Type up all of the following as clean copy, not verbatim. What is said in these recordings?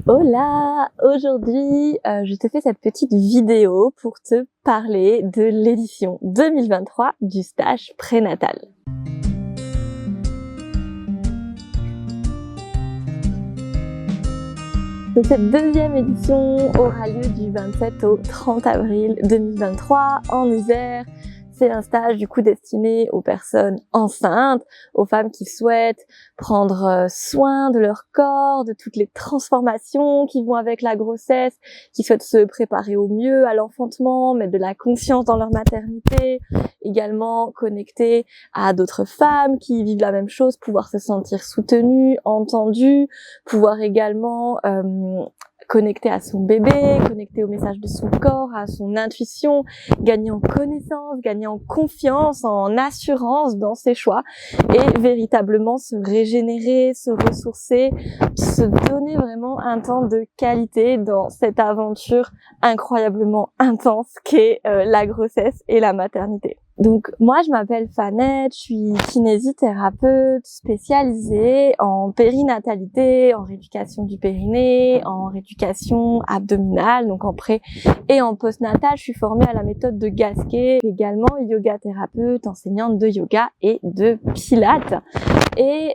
Hola! Aujourd'hui, je te fais cette petite vidéo pour te parler de l'édition 2023 du stage prénatal. Donc cette deuxième édition aura lieu du 27 au 30 avril 2023 en Isère. C'est un stage du coup destiné aux personnes enceintes, aux femmes qui souhaitent prendre soin de leur corps, de toutes les transformations qui vont avec la grossesse, qui souhaitent se préparer au mieux à l'enfantement, mettre de la confiance dans leur maternité, également connecter à d'autres femmes qui vivent la même chose, pouvoir se sentir soutenues, entendues, pouvoir également connecter à son bébé, connecter au message de son corps, à son intuition, gagner en connaissance, gagner en confiance, en assurance dans ses choix et véritablement se régénérer, se ressourcer, se donner vraiment un temps de qualité dans cette aventure incroyablement intense qu'est la grossesse et la maternité. Donc moi je m'appelle Fanette, je suis kinésithérapeute spécialisée en périnatalité, en rééducation du périnée, en rééducation abdominale, donc en pré et en postnatal. Je suis formée à la méthode de Gasquet, également yoga thérapeute, enseignante de yoga et de pilates. Et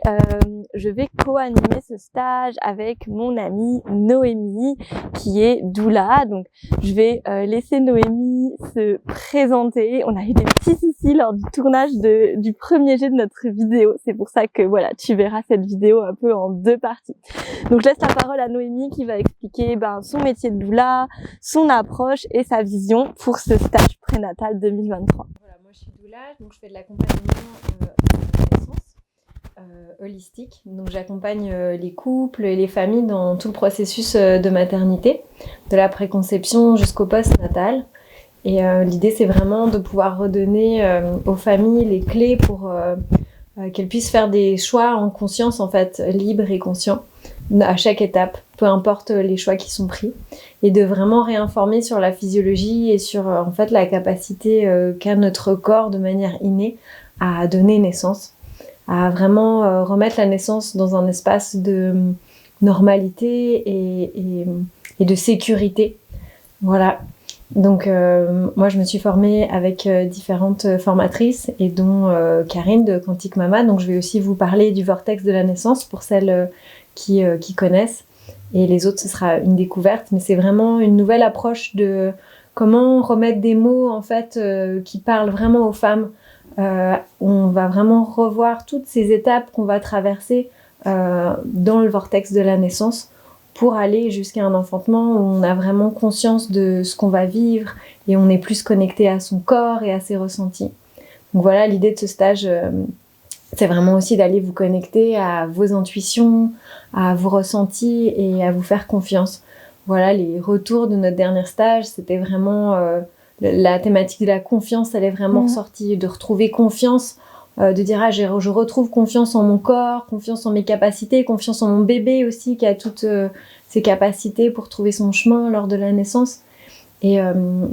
je vais co-animer ce stage avec mon amie Noémie qui est doula. Donc je vais laisser Noémie se présenter. On a eu des petits soucis lors du tournage du premier jet de notre vidéo. C'est pour ça que voilà, tu verras cette vidéo un peu en deux parties. Donc je laisse la parole à Noémie qui va expliquer son métier de doula, son approche et sa vision pour ce stage prénatal 2023. Voilà, moi je suis doula, donc je fais de l'accompagnement à la naissance holistique. Donc j'accompagne les couples et les familles dans tout le processus de maternité, de la préconception jusqu'au post-natal. Et l'idée c'est vraiment de pouvoir redonner aux familles les clés pour qu'elles puissent faire des choix en conscience, en fait, libres et conscients à chaque étape, peu importe les choix qui sont pris, et de vraiment réinformer sur la physiologie et sur en fait la capacité qu'a notre corps de manière innée à donner naissance, à vraiment remettre la naissance dans un espace de normalité et de sécurité. Voilà. Donc moi je me suis formée avec différentes formatrices et dont Karine de Quantique Mama. Donc je vais aussi vous parler du vortex de la naissance pour celles qui connaissent, et les autres ce sera une découverte, mais c'est vraiment une nouvelle approche de comment remettre des mots en fait qui parlent vraiment aux femmes. On va vraiment revoir toutes ces étapes qu'on va traverser dans le vortex de la naissance pour aller jusqu'à un enfantement où on a vraiment conscience de ce qu'on va vivre et on est plus connecté à son corps et à ses ressentis. Donc voilà, l'idée de ce stage, c'est vraiment aussi d'aller vous connecter à vos intuitions, à vos ressentis et à vous faire confiance. Voilà, les retours de notre dernier stage, c'était vraiment la thématique de la confiance, elle est vraiment ressortie, de retrouver confiance, de dire je retrouve confiance en mon corps, confiance en mes capacités, confiance en mon bébé aussi qui a toutes ses capacités pour trouver son chemin lors de la naissance. Et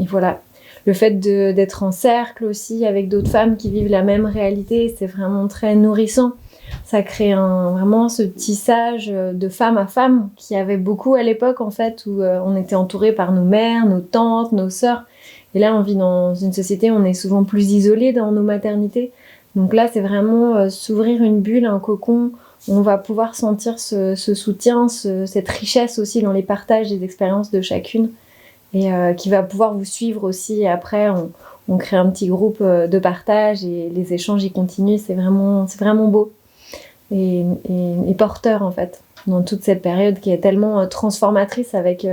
voilà, le fait d'être en cercle aussi avec d'autres femmes qui vivent la même réalité, c'est vraiment très nourrissant. Ça crée vraiment ce tissage de femme à femme qui avait beaucoup à l'époque en fait, où on était entouré par nos mères, nos tantes, nos sœurs. Et là, on vit dans une société où on est souvent plus isolé dans nos maternités. Donc là, c'est vraiment s'ouvrir une bulle, un cocon, où on va pouvoir sentir ce soutien, cette richesse aussi dans les partages des expériences de chacune, et qui va pouvoir vous suivre aussi. Et après, on crée un petit groupe de partage et les échanges y continuent. C'est vraiment beau et porteur en fait, dans toute cette période qui est tellement transformatrice avec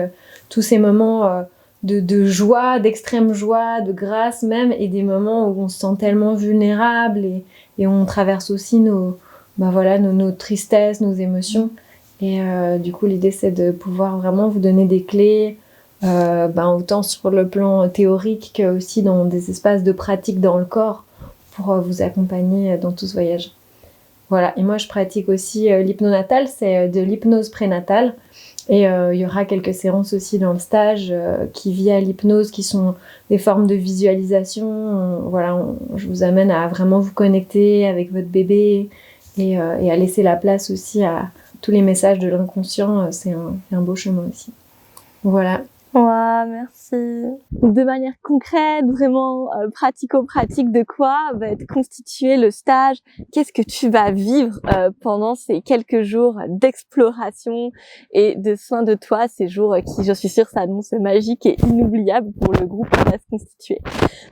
tous ces moments de joie, d'extrême joie, de grâce même, et des moments où on se sent tellement vulnérable et on traverse aussi nos tristesses, nos émotions. Et du coup, l'idée, c'est de pouvoir vraiment vous donner des clés, autant sur le plan théorique que aussi dans des espaces de pratique dans le corps pour vous accompagner dans tout ce voyage. Voilà, et moi, je pratique aussi l'hypnonatal, c'est de l'hypnose prénatale. Et il y aura quelques séances aussi dans le stage qui via l'hypnose, qui sont des formes de visualisation. Je vous amène à vraiment vous connecter avec votre bébé et à laisser la place aussi tous les messages de l'inconscient, c'est un beau chemin aussi. Voilà. Ouais, merci. De manière concrète, vraiment pratico-pratique, de quoi va être constitué le stage? Qu'est-ce que tu vas vivre pendant ces quelques jours d'exploration et de soins de toi, ces jours qui, je suis sûre, s'annoncent magiques et inoubliables pour le groupe qui va se constituer.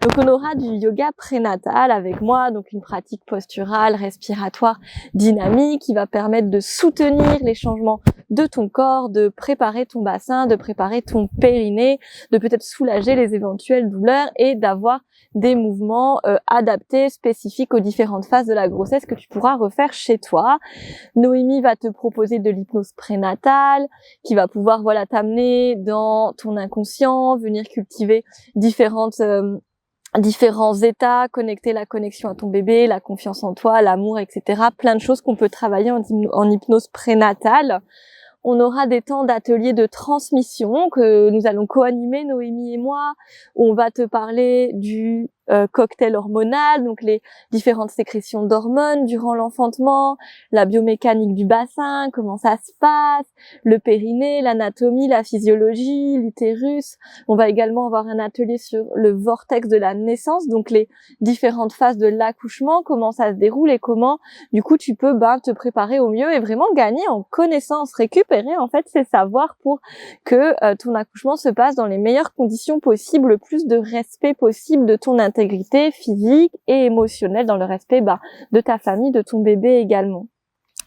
Donc on aura du yoga prénatal avec moi, donc une pratique posturale, respiratoire, dynamique qui va permettre de soutenir les changements de ton corps, de préparer ton bassin, de préparer ton périnée, de peut-être soulager les éventuelles douleurs et d'avoir des mouvements adaptés, spécifiques aux différentes phases de la grossesse que tu pourras refaire chez toi. Noémie va te proposer de l'hypnose prénatale qui va pouvoir t'amener dans ton inconscient, venir cultiver différents états, connecter la connexion à ton bébé, la confiance en toi, l'amour, etc. Plein de choses qu'on peut travailler en hypnose prénatale. On aura des temps d'ateliers de transmission que nous allons co-animer, Noémie et moi, où on va te parler du cocktail hormonal, donc les différentes sécrétions d'hormones durant l'enfantement, la biomécanique du bassin, comment ça se passe, le périnée, l'anatomie, la physiologie, l'utérus. On va également avoir un atelier sur le vortex de la naissance, donc les différentes phases de l'accouchement, comment ça se déroule et comment, du coup, tu peux te préparer au mieux et vraiment gagner en connaissances, récupérer en fait ces savoirs pour que ton accouchement se passe dans les meilleures conditions possibles, le plus de respect possible de ton intégrité physique et émotionnelle, dans le respect de ta famille, de ton bébé également.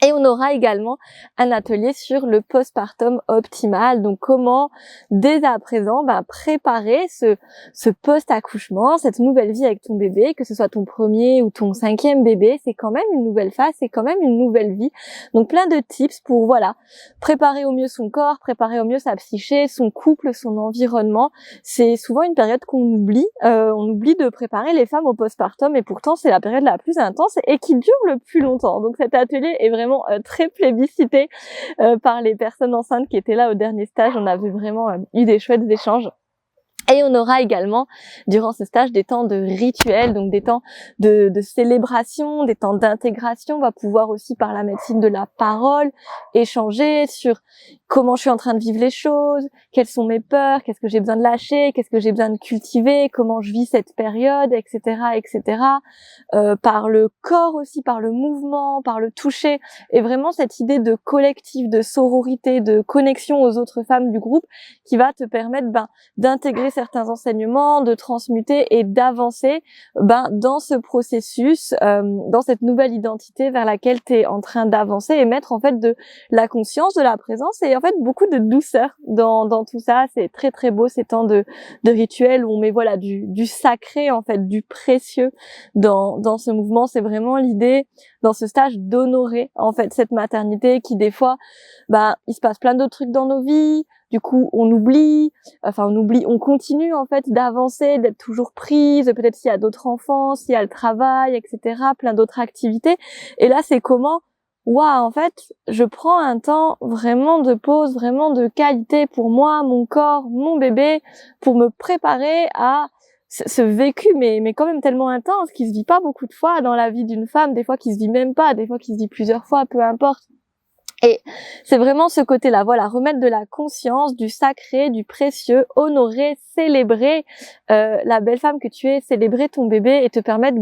Et on aura également un atelier sur le postpartum optimal, donc comment dès à présent préparer ce post-accouchement, cette nouvelle vie avec ton bébé, que ce soit ton premier ou ton 5e bébé, c'est quand même une nouvelle phase, c'est quand même une nouvelle vie. Donc plein de tips pour préparer au mieux son corps, préparer au mieux sa psyché, son couple, son environnement. C'est souvent une période qu'on oublie, on oublie de préparer les femmes au postpartum et pourtant c'est la période la plus intense et qui dure le plus longtemps. Donc cet atelier est vraiment très plébiscité par les personnes enceintes qui étaient là au dernier stage. On avait vraiment eu des chouettes échanges. Et on aura également, durant ce stage, des temps de rituels, donc des temps de célébration, des temps d'intégration. On va pouvoir aussi, par la médecine de la parole, échanger sur comment je suis en train de vivre les choses, quelles sont mes peurs, qu'est-ce que j'ai besoin de lâcher, qu'est-ce que j'ai besoin de cultiver, comment je vis cette période, etc., etc. Par le corps aussi, par le mouvement, par le toucher. Et vraiment cette idée de collectif, de sororité, de connexion aux autres femmes du groupe qui va te permettre d'intégrer certains enseignements, de transmuter et d'avancer dans ce processus, dans cette nouvelle identité vers laquelle tu es en train d'avancer et mettre en fait de la conscience, de la présence et en fait beaucoup de douceur dans tout ça. C'est très très beau ces temps de rituels où on met du sacré en fait, du précieux dans ce mouvement. C'est vraiment l'idée dans ce stage d'honorer en fait cette maternité qui des fois il se passe plein d'autres trucs dans nos vies. Du coup, on continue en fait d'avancer, d'être toujours prise, peut-être s'il y a d'autres enfants, s'il y a le travail, etc., plein d'autres activités. Et là, c'est comment, en fait, je prends un temps vraiment de pause, vraiment de qualité pour moi, mon corps, mon bébé, pour me préparer à ce vécu, mais quand même tellement intense, qui se vit pas beaucoup de fois dans la vie d'une femme, des fois qui se vit même pas, des fois qui se vit plusieurs fois, peu importe. Et c'est vraiment ce côté-là, remettre de la conscience, du sacré, du précieux, honorer, célébrer la belle femme que tu es, célébrer ton bébé et te permettre,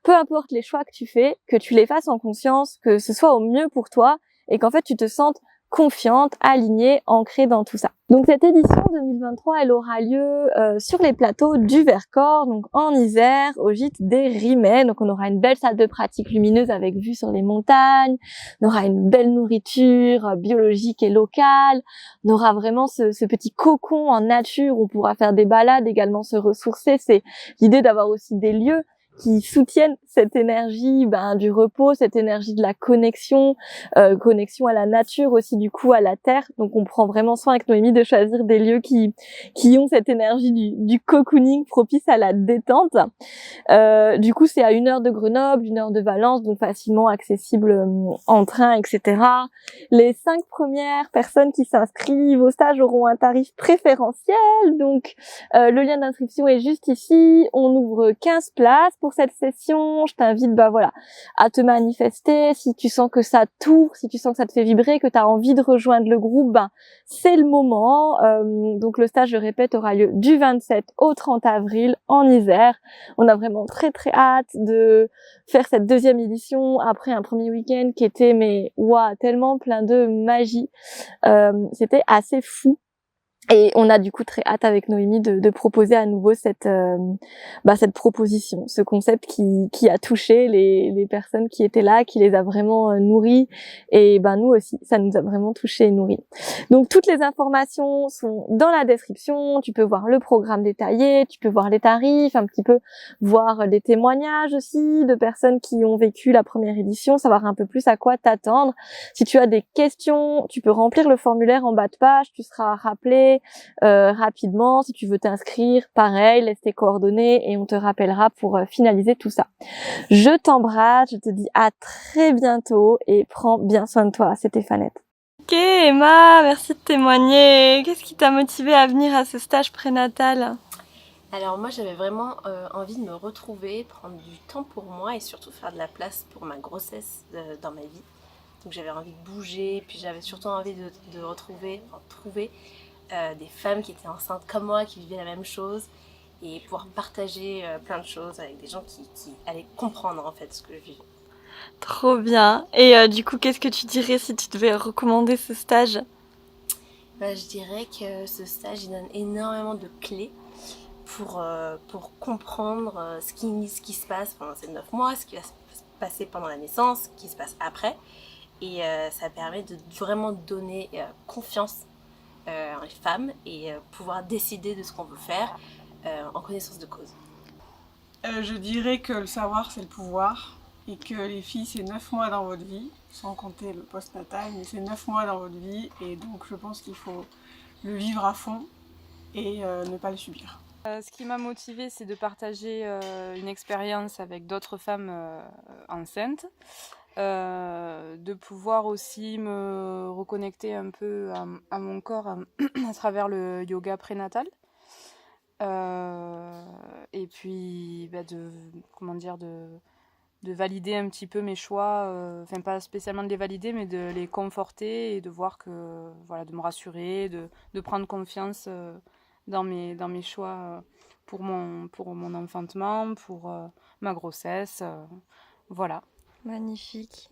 peu importe les choix que tu fais, que tu les fasses en conscience, que ce soit au mieux pour toi et qu'en fait tu te sentes confiante, alignée, ancrée dans tout ça. Donc cette édition 2023, elle aura lieu sur les plateaux du Vercors, donc en Isère, au gîte des Rimets. Donc on aura une belle salle de pratique lumineuse avec vue sur les montagnes, on aura une belle nourriture biologique et locale, on aura vraiment ce petit cocon en nature où on pourra faire des balades, également se ressourcer. C'est l'idée d'avoir aussi des lieux qui soutiennent cette énergie du repos, cette énergie de la connexion, connexion à la nature aussi, du coup à la terre. Donc on prend vraiment soin avec Noémie de choisir des lieux qui ont cette énergie du cocooning propice à la détente. Du coup c'est à 1 heure de Grenoble, 1 heure de Valence, donc facilement accessible en train, etc. Les 5 premières personnes qui s'inscrivent au stage auront un tarif préférentiel, donc le lien d'inscription est juste ici. On ouvre 15 places pour cette session. Je t'invite, voilà, à te manifester. Si tu sens que ça t'ouvre, si tu sens que ça te fait vibrer, que tu as envie de rejoindre le groupe, c'est le moment. Donc le stage, je répète, aura lieu du 27 au 30 avril en Isère. On a vraiment très très hâte de faire cette deuxième édition après un premier week-end qui était tellement plein de magie. C'était assez fou. Et on a du coup très hâte avec Noémie de proposer à nouveau cette proposition, ce concept qui a touché les personnes qui étaient là, qui les a vraiment nourries. Et nous aussi, ça nous a vraiment touché et nourris. Donc toutes les informations sont dans la description. Tu peux voir le programme détaillé, tu peux voir les tarifs, un petit peu voir des témoignages aussi de personnes qui ont vécu la première édition, savoir un peu plus à quoi t'attendre. Si tu as des questions, tu peux remplir le formulaire en bas de page, tu seras rappelé rapidement. Si tu veux t'inscrire, pareil, laisse tes coordonnées et on te rappellera pour finaliser tout ça. Je t'embrasse, je te dis à très bientôt et prends bien soin de toi. C'était Fanette. Ok Emma, merci de témoigner. Qu'est-ce qui t'a motivé à venir à ce stage prénatal ? Alors moi j'avais vraiment envie de me retrouver, prendre du temps pour moi et surtout faire de la place pour ma grossesse dans ma vie. Donc j'avais envie de bouger, puis j'avais surtout envie de trouver des femmes qui étaient enceintes comme moi, qui vivaient la même chose et pouvoir partager plein de choses avec des gens qui allaient comprendre en fait ce que je vivais. Trop bien. Et du coup, qu'est-ce que tu dirais si tu devais recommander ce stage ? Je dirais que ce stage il donne énormément de clés pour comprendre ce qui se passe pendant ces 9 mois, ce qui va se passer pendant la naissance, ce qui se passe après. Et ça permet de vraiment donner confiance les femmes et pouvoir décider de ce qu'on veut faire en connaissance de cause. Je dirais que le savoir c'est le pouvoir et que les filles c'est 9 mois dans votre vie, sans compter le postnatal, mais c'est 9 mois dans votre vie et donc je pense qu'il faut le vivre à fond et ne pas le subir. Ce qui m'a motivée, c'est de partager une expérience avec d'autres femmes enceintes, de pouvoir aussi me reconnecter un peu à mon corps à travers le yoga prénatal, et puis de valider un petit peu mes choix, enfin pas spécialement de les valider, mais de les conforter et de voir que, de me rassurer, de prendre confiance dans mes choix pour mon enfantement, pour ma grossesse, voilà. Magnifique.